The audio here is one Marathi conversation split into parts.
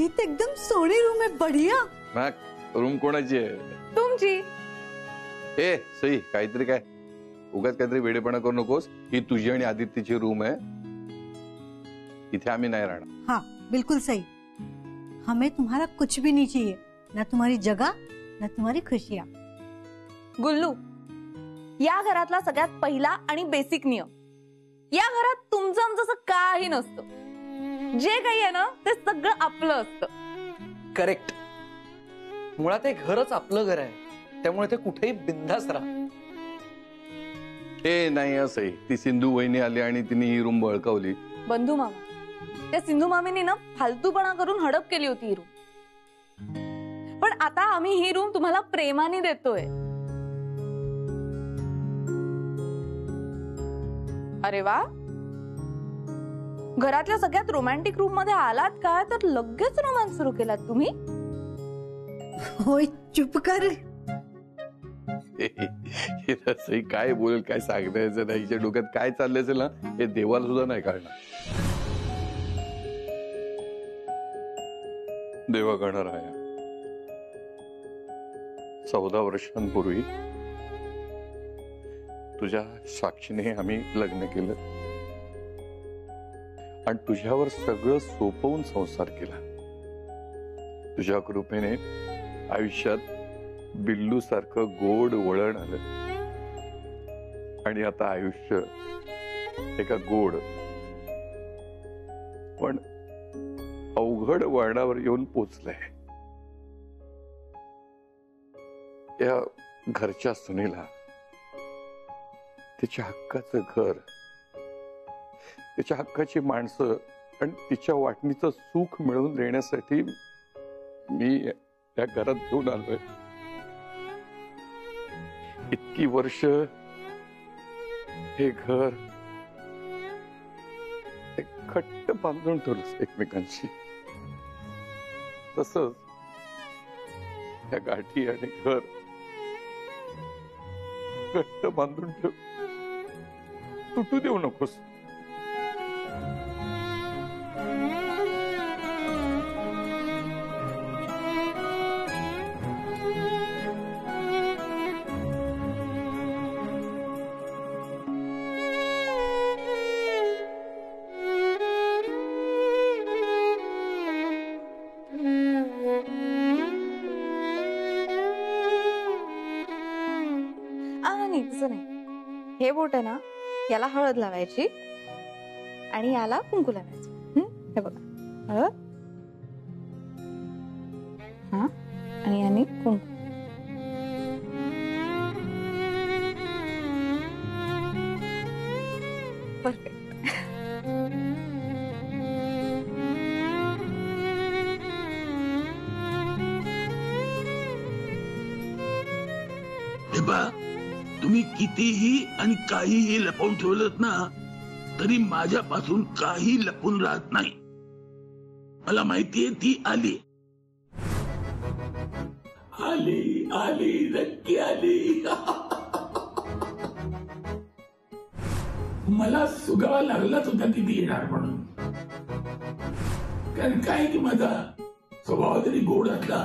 ही तो एकदम सोनी रूम है, बढ़िया। रूम कोणाची आहे? तुमची। ए सई, काहीतरी काय उगाच काहीतरी वेडेपणा करू नकोस। ही तुझी आणि आदित्यची रूम आहे, इथे आम्ही नाही राहणार। हाँ बिल्कुल सही, हमें तुम्हारा कुछ भी नहीं चाहिए, ना तुम्हारी जगह ना तुम्हारी खुशियाँ। गुल्लू, या घरातला सगळ्यात पहिला आणि बेसिक नियम, या घरात तुमचं आमचं काही नसतं। जे काही आहे ना ते सगळं आपलं असतं। करेक्ट, मुळात हे घरच आपलं घर आहे, त्यामुळे ते कुठेही बिंदास राहा। ए नाही असंही, ती सिंधू वहिनी आली आणि तिने ही रूम बळकावली। बंधू मामा, त्या सिंधू मामीनी ना फालतूपणा करून हडप केली होती ही रूम, पण आता आम्ही ही रूम तुम्हाला प्रेमाने देतोय। अरे वा, घरातल्या सगळ्यात रोमॅन्टिक रूम मध्ये आलात काय तर लगेच रोमांस सुरू केलात तुम्ही। होय, चुप कर। सई काय बोलेल, काय सांगण्याचं नाही, हिच्या डोक्यात काय चाललंय असेल ना हे देवाला सुद्धा नाही कळणार। देवा करणार आहे। 14 वर्षांपूर्वी तुझ्या साक्षीने आम्ही लग्न केलं आणि तुझ्यावर सगळं सोपवून संसार केला। तुझ्या कृपेने आयुष्यात बिल्लू सारखं गोड वळण आलं आणि आता आयुष्य एका गोड पण अवघड वळणावर येऊन पोचलंय। या घरच्या सुनेला तिच्या हक्काचं घर, तिच्या हक्काची माणसं आणि तिच्या वाटणीचं सुख मिळवून देण्यासाठी मी या घरात घेऊन आलोय। इतकी वर्ष हे घर एक घट्ट बांधून ठेवलंस एकमेकांशी, तसंच या गाठी आणि घर घट्ट बांधून ठेव, तुटू देऊ नकोस। हे बोट आहे ना, याला हळद लावायची आणि याला कुंकू लावायचं। हे बघा, हळद हा आणि याने कुंकू। परफेक्ट। तुम्ही कितीही आणि काहीही लपवून ठेवलं ना तरी माझ्यापासून काही लपून राहत नाही। मला माहितीये ती आली आली आली नक्की आली। मला सुगावा लागलाच होता किती येणार म्हणून, कारण काय की माझा स्वभाव जरी गोड असला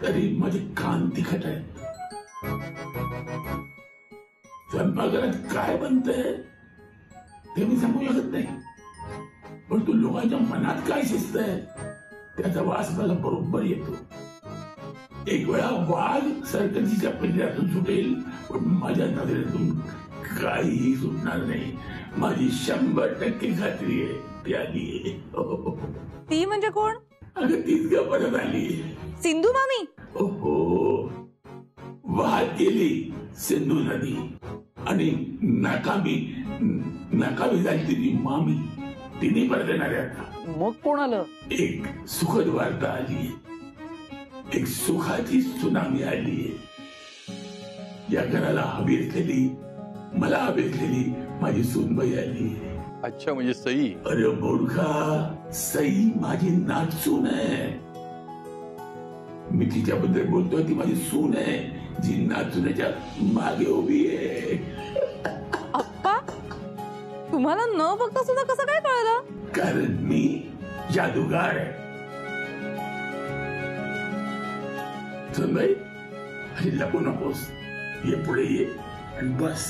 तरी माझे कान तिखट आहेत। स्वयंपाकघरात काय बनतंय ते मी सांगू शकत नाही, पण तू लोकांच्या मनात काय शिजतंय त्याचा वास मला बरोबर येतो। एक वेळा वाघ सर्कसच्या पिंजऱ्यातून सुटेल, पण माझ्या नजरेतून काहीही सुटणार नाही। माझी 100% खात्री आहे ती आली। ती म्हणजे कोण? अगं तीच ग परत आली, सिंधू मामी। ओहो, वाहत गेली सिंधू नदी आणि नाकामी झाली तिची मामी, तिने परत येणार आहे। मग कोण आलं? एक सुखद वार्ता आली, एक सुखाची सुनामी आली। या घराला हवी असलेली, मला हवी असलेली माझी सूनबाई आली। अच्छा, म्हणजे सई? अरे मूर्खा, सई माझी नातसून आहे। मी तिच्याबद्दल बोलतोय, ती माझी सून आहे जी नातसूच्या मागे उभी आहे। अप्पा, तुम्हाला न बघता सुद्धा कसं काय कळलं? कारण मी जादूगार आहे। सुनबाई अरे लपू नकोस, ये पुढे ये आणि बस.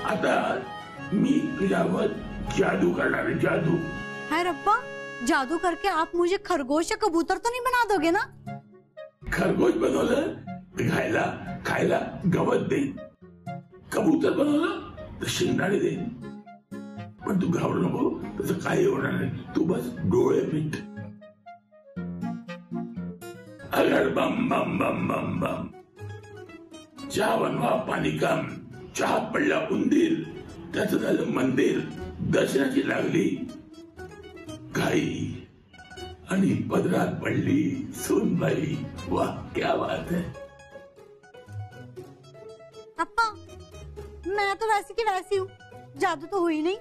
आता मी तुझ्यावर जादू करणार आहे, जादू. हाय रब्बा, जादू करके आप मुझे खरगोश या कबूतर तो नहीं बना दोगे ना? खरगोश बनवलं तर खायला गवत देईन, कबूतर बनवलं तर शिंगाडे देईन. पण तू घाबरू नको, तसं काही होणार नाही. तू बस डोळे मिट. अगर बम बम बम बम बम, चहा बनवा पाणी काम, चहा पडला उंदीर, त्याचं झालं मंदिर. दर्शनाची लागली घाई आणि पदरात पडली सूनबाई. वाह क्या बात है. अप्पा, मैं तो वैसी की वैसी हूँ, जादू तो हुई नहीं.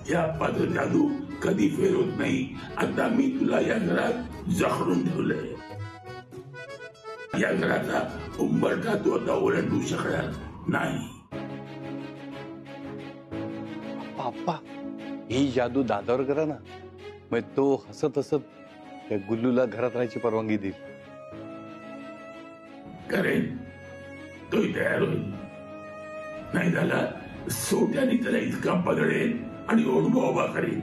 या पद जादू कधी फेल होत नाही. आता मी तुला या घरात जखडून ठेवलंय. या घराचा उंबरठा तू आता ओलांडू शकणार नाही. पापा ही जादू दादावर करा ना, मग तो हसत हसत त्या गुल्लूला घरात राहायची परवानगी देईल. करेन, तोही तयार होईल. नाही झाला सोट्याने त्याला इतका पदळेल आणि ओढबा उभा करेल,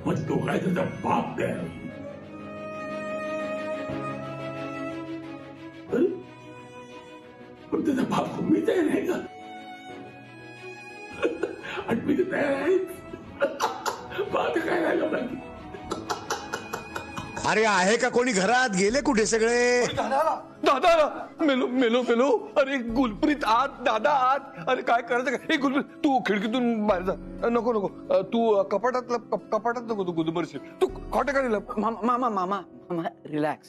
मग तो काय त्याचा बाप तयार होईल. पण त्याचा बाप मी तयार आहे का? आणि मी तर तयार आहे. बाप काय राहिला बाकी. अरे आहे का कोणी घरात? गेले कुठे सगळे? दादा मेलो मेलो मेलो. अरे गुलप्रीत आत, दादा आत. अरे काय करायचं का? गुलप्रीत तू खिडकीतून बाहेर जा. नको नको, तू कपाटात नको, तू गुदमरशील. तू खोट्या मामा मामा मामा रिलॅक्स.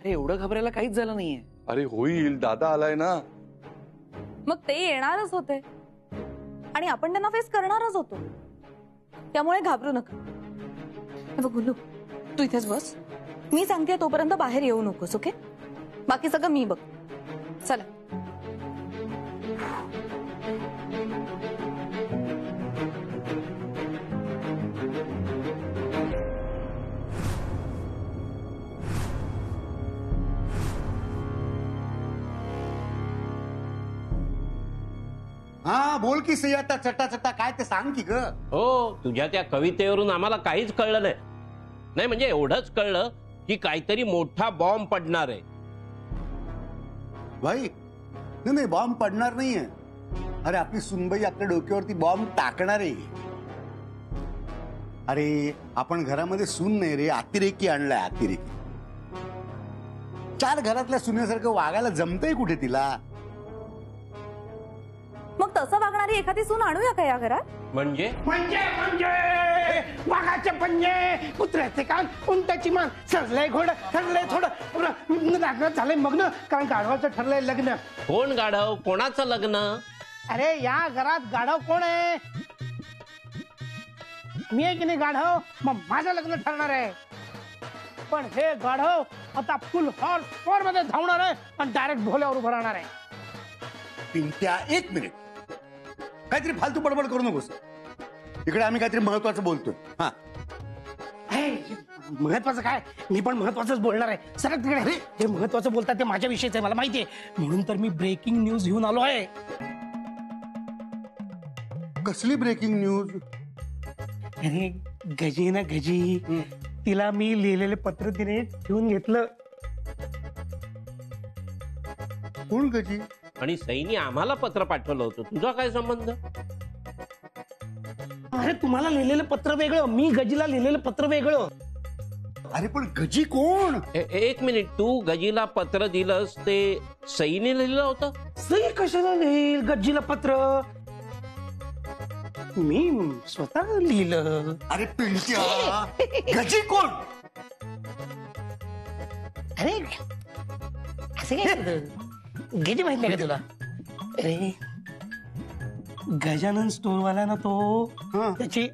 अरे एवढं घाबरायला काहीच झालं नाहीये. अरे होईल, दादा आलाय ना. मग ते येणारच होते आणि आपण त्यांना फेस करणारच होतो, त्यामुळे घाबरू नका. हे बघ गुल्लू, तू इथेच बस. मी सांगते तोपर्यंत बाहेर येऊ नकोस, ओके? बाकी सगळं मी बघ. चला. हा बोल की सई, आता चट्टा चट्टा काय ते सांग की ग. हो, तुझ्या त्या कवितेवरून आम्हाला काहीच कळलं नाही. नाही म्हणजे एवढंच कळलं की काहीतरी मोठा बॉम्ब पडणार आहे. भाई नाही बॉम्ब पडणार नाहीये. अरे आपली सुनबाई आपल्या डोक्यावरती बॉम्ब टाकणार आहे. अरे आपण घरामध्ये सून नाही रे, अतिरेकी आणलाय, अतिरेकी. 4 घरातल्या सुनेसारखं वागायला जमतंय कुठे तिला? मग तसं वागणारी एखादी सून आणूया का या घरात? म्हणजे वाघाचे पंजे, कुत्र्याचे कान, उंटाची मान, सजलंय घोड, ठरलंय थोडं लग्न झालंय मग्न, कारण गाढवाचं ठरलंय लग्न. कोण गाढव? कोणाचं लग्न? अरे या घरात गाढव कोण आहे? मी आहे की नाही गाढव? मग माझं लग्न ठरणार आहे. पण हे गाढव आता फुल हॉर्स पॉवर मध्ये धावणार आहे आणि डायरेक्ट भोल्यावर उभं राहणार आहे. पिंट्या 1 मिनिट, काहीतरी फालतू बडबड करू नकोस. इकडे आम्ही काहीतरी महत्वाचं बोलतोय. हा महत्वाचं काय? मी पण महत्वाचंच बोलणार आहे. सरक तिकडे. अरे जे महत्वाचं बोलतात ते माझ्या विषयीच आहे, मला माहितीये. म्हणून तर मी ब्रेकिंग न्यूज घेऊन आलो आहे. कसली ब्रेकिंग न्यूज? अरे गजी ना गजी, तिला मी लिहिलेले पत्र तिने ठेवून घेतलं. कोण गजी? आणि सईनी आम्हाला पत्र पाठवलं होतं, तुझा काय संबंध? अरे तुम्हाला लिहिलेलं पत्र वेगळं, मी गजीला लिहिलेलं पत्र वेगळं. अरे पण गजी कोण? 1 मिनिट, तू गजीला पत्र दिलंस ते सईने लिहिलं होतं? सई कशाला लिहिल गजीला पत्र? मी स्वतः लिहिलं. अरे पिंट्या, गजी कोण? अरे असं काय? गजी माहित नाही का तुला? अरे गजानन स्टोरवाला ना तो, त्याची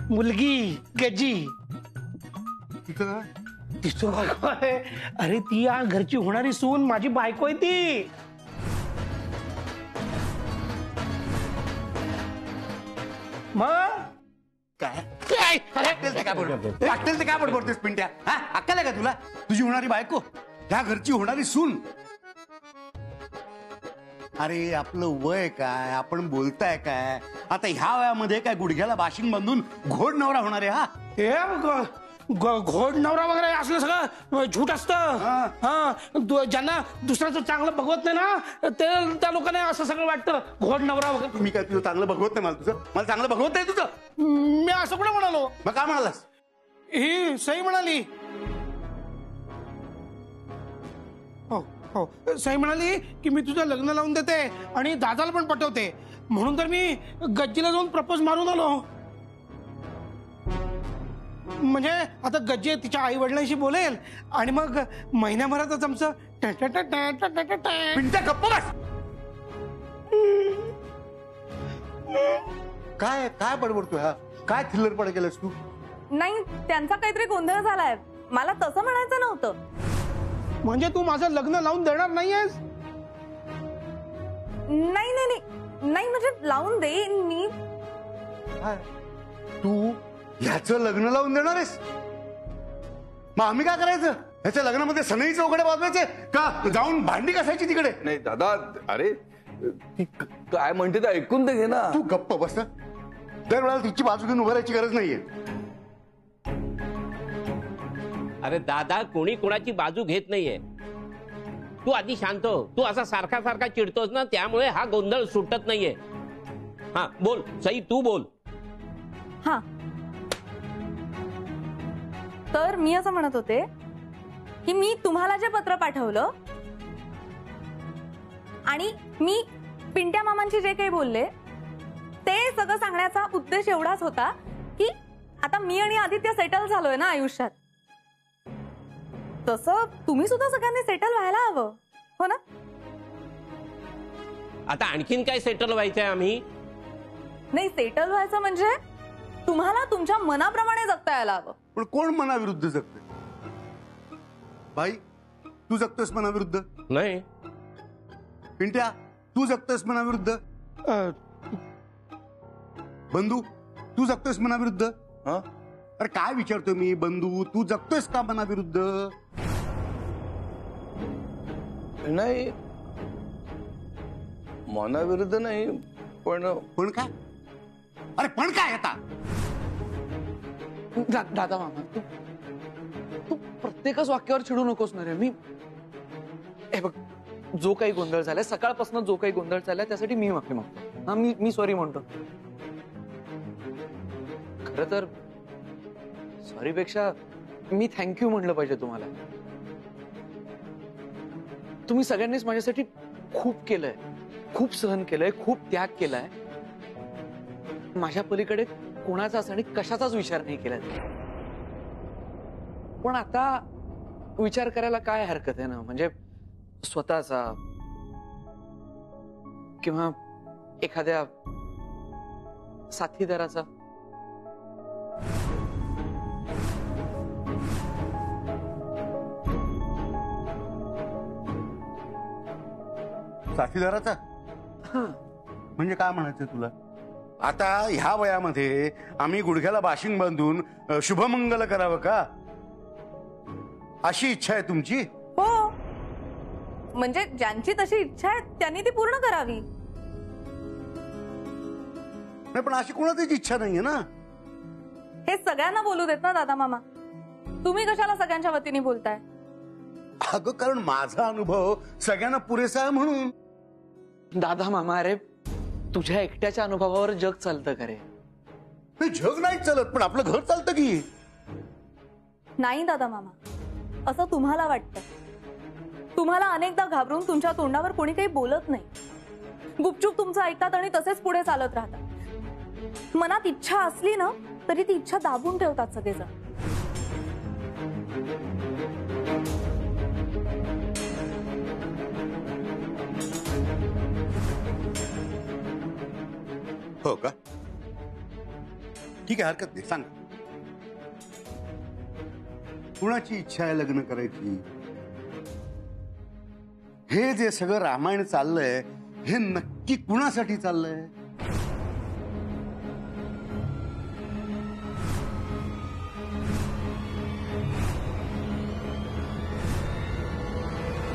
मुलगी गजी. अरे ती या घरची होणारी सून माझी बायको आहे ती. मग काय वाटेल ते काय बडबडतोस पिंट्या? हा, अक्कल आहे का तुला? तुझी होणारी बायको, ह्या घरची होणारी सून. अरे आपलं वय काय, आपण बोलताय काय? आता ह्या वयामध्ये काय गुडघ्याला बाशिंग बांधून घोड नवरा होणार आहे? हा, हे घोड नवरा वगैरे असलं सगळं झूट असतं. ज्यांना दुसऱ्याचं चांगलं बघवत नाही ना, ते त्या लोकांना असं सगळं वाटतं घोड नवरा वगैरे. मी काय तुझं चांगलं बघवत नाही? मला चांगलं बघवत नाही तुझं? मी असं कुठं म्हणालो? मग काय म्हणालास? ही सई म्हणाली. हो, सई म्हणाली की मी तुझं लग्न लावून देते आणि दादाला पण पटवते, म्हणून तर मी गज्जीला जाऊन प्रपोज मारून आलो. म्हणजे आता गज्जी तिच्या आई वडिलांशी बोलेल आणि मग महिन्याभरातच आमचं पिंट्या गप्प बस. काय काय बडबडतोय? हा, काय थिल्लरपणा केलंस तू? नाही, त्यांचा काहीतरी गोंधळ झालाय. मला तसं म्हणायचं नव्हतं. म्हणजे तू माझं लग्न लावून देणार नाहीयेस? नाही नाही नाही नाही, म्हणजे लावून देईन मी. तू ह्याचं लग्न लावून देणार आहेस? मग आम्ही काय करायचं? ह्याच्या लग्नामध्ये सनई चौकडे वाजवायचे का? जाऊन भांडी कसायची तिकडे? नाही दादा, अरे ती काय म्हणते ते ऐकून तर घे ना. तू गप्प बस. दरवेळेला तिची बाजू घेऊन उभं राहायची गरज नाहीये. अरे दादा, कोणी कोणाची बाजू घेत नाहीये. तू आधी शांत हो. तू असा सारखा सारखा चिडतोस ना, त्यामुळे हा गोंधळ सुटत नाहीये. हा बोल सई, तू बोल. हा, तर मी असं म्हणत होते की मी तुम्हाला जे पत्र पाठवलं आणि मी पिंट्या मामांची जे काही बोलले ते सगळं सांगण्याचा उद्देश एवढाच होता की आता मी आणि आदित्य सेटल झालोय ना आयुष्यात, तसं तुम्ही सुद्धा सगळ्यांनी सेटल व्हायला हवं, हो ना? आता आणखीन काय सेटल व्हायचंय आम्ही? नाही, सेटल व्हायचं म्हणजे तुम्हाला तुमच्या मनाप्रमाणे जगता यायला हवं. पण कोण मनाविरुद्ध जगते? भाई, तू जगतोस मनाविरुद्ध? नाही. पिंट्या, तू जगतोस मनाविरुद्ध? बंधू, तू जगतोस मनाविरुद्ध? अरे काय विचारतोय मी? बंधू, तू जगतोयस का मनाविरुद्ध? नाही, मनाविरुद्ध नाही, पण काय? अरे पण काय आता? दादा मामा, तू प्रत्येकच वाक्यावर चिडू नकोस ना रे. हे बघ, जो काही गोंधळ झालाय, सकाळपासून जो काही गोंधळ झालाय त्यासाठी मी माफी मागतो. हा, मी सॉरी म्हणतो. खरं तर सॉरी पेक्षा मी थँक्यू म्हणलं पाहिजे तुम्हाला. तुम्ही सगळ्यांनीच माझ्यासाठी खूप केलंय, खूप सहन केलंय, खूप त्याग केलाय. माझ्या पलीकडे कोणाचाच आणि कशाचाच विचार नाही केला. पण आता विचार करायला काय हरकत आहे ना? म्हणजे स्वतःचा किंवा एखाद्या साथीदाराचा. साथीदाराचा? म्हणजे काय म्हणायचं तुला? आता ह्या वयामध्ये आम्ही गुडघ्याला बाशिंग बांधून शुभमंगल करावं का, अशी इच्छा आहे तुमची? हो, म्हणजे ज्यांची तशी इच्छा आहे त्यांनी ती पूर्ण करावी. नाही, पण अशी कोणाचीच इच्छा नाहीये ना. हे सगळ्यांना बोलू देत ना दादा मामा. तुम्ही कशाला सगळ्यांच्या वतीने बोलताय? अगं, कारण माझा अनुभव सगळ्यांना पुरेसा आहे म्हणून. दादा मामा, अरे तुझ्या एकट्याच्या अनुभवावर जग चालतं का रे? जग नाही चालत, पण आपलं घर चालतं की नाही दादा मामा, असं तुम्हाला वाटतं. तुम्हाला अनेकदा घाबरून तुमच्या तोंडावर कोणी काही बोलत नाही. गुपचूप तुमचं ऐकतात आणि तसेच पुढे चालत राहतात. मनात इच्छा असली ना तरी ती इच्छा दाबून ठेवतात सगळेजण. हो का? ठीक आहे, हरकत नाही. सांग, कुणाची इच्छा आहे लग्न करायची? हे जे सगळं रामायण चाललंय हे नक्की कुणासाठी चाललंय?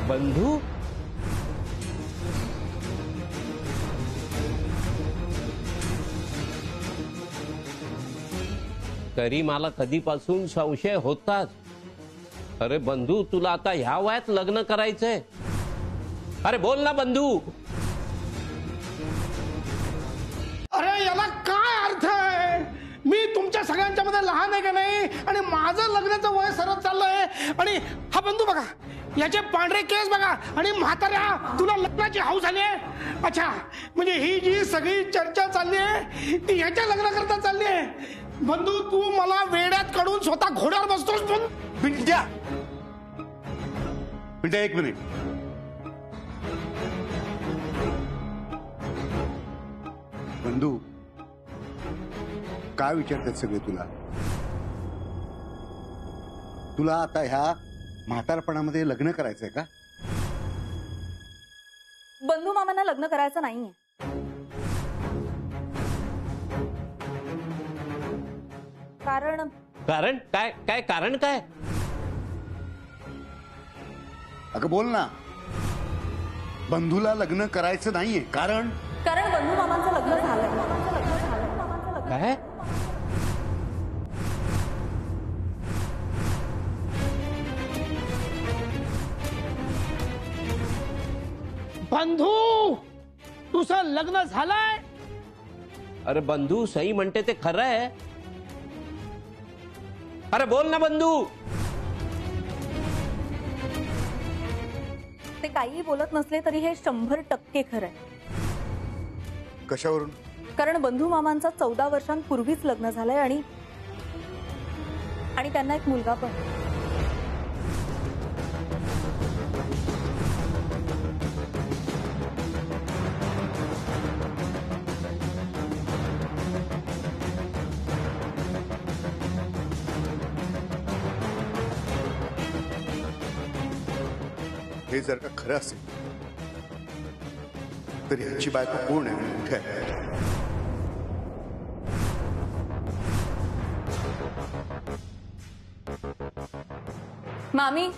बंधू तरी मला कधीपासून संशय होताच. अरे बंधू, तुला आता ह्या वयात लग्न करायचंय? अरे बोल ना बंधू. अरे याला काय अर्थ आहे? मी तुमच्या सगळ्यांच्या मध्ये लहान आहे का नाही? आणि माझं लग्नाचं वय सरत चाललंय. आणि हा बंधू बघा, याचे पांढरे केस बघा, आणि म्हाताऱ्या तुला लग्नाची हौस आली आहे. अच्छा, म्हणजे ही जी सगळी चर्चा चालली आहे ती ह्याच्या लग्न करता चालली आहे. बंधू, तू मला वेड्यात काढून स्वतः घोड्यावर बसतोस. पिंट्या, पिंट्या एक मिनिट. बंधू, काय विचारतात सगळे तुला? तुला आता ह्या म्हातारपणामध्ये लग्न करायचंय का? बंधू मामांना लग्न करायचं नाहीये. कारण कारण काय? काय कारण काय? अगं बोल ना. बंधूला लग्न करायचं नाहीये कारण? कारण बंधू मामांचं लग्न झालं. काय? बंधू, तुझं लग्न झालंय? अरे बंधू, सई म्हणते ते खरं आहे. अरे बोल ना बंधू. ते काहीही बोलत नसले तरी हे 100% खरं आहे. कशावरून? कारण बंधू मामांचा 14 वर्षांपूर्वीच लग्न झालंय आणि त्यांना एक मुलगा पण. हे जर का खरं असेल तर ह्याची बायको कोण आहे आणि कुठे आहे? मामी,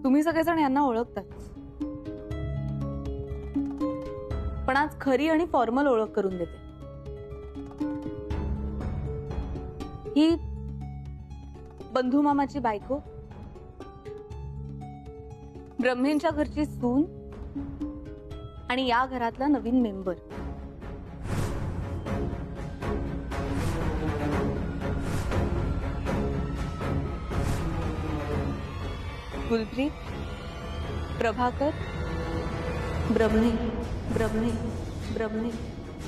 तुम्ही सगळेजण यांना ओळखतात, पण आज खरी आणि फॉर्मल ओळख करून देते. ही बंधू मामाची बायको, ब्रह्मेंच्या घरची सून आणि या घरातला नवीन मेंबर. गुलप्रीत, प्रभाकर, ब्रह्मे ब्रह्मे ब्रह्मे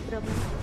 ब्रह्मे.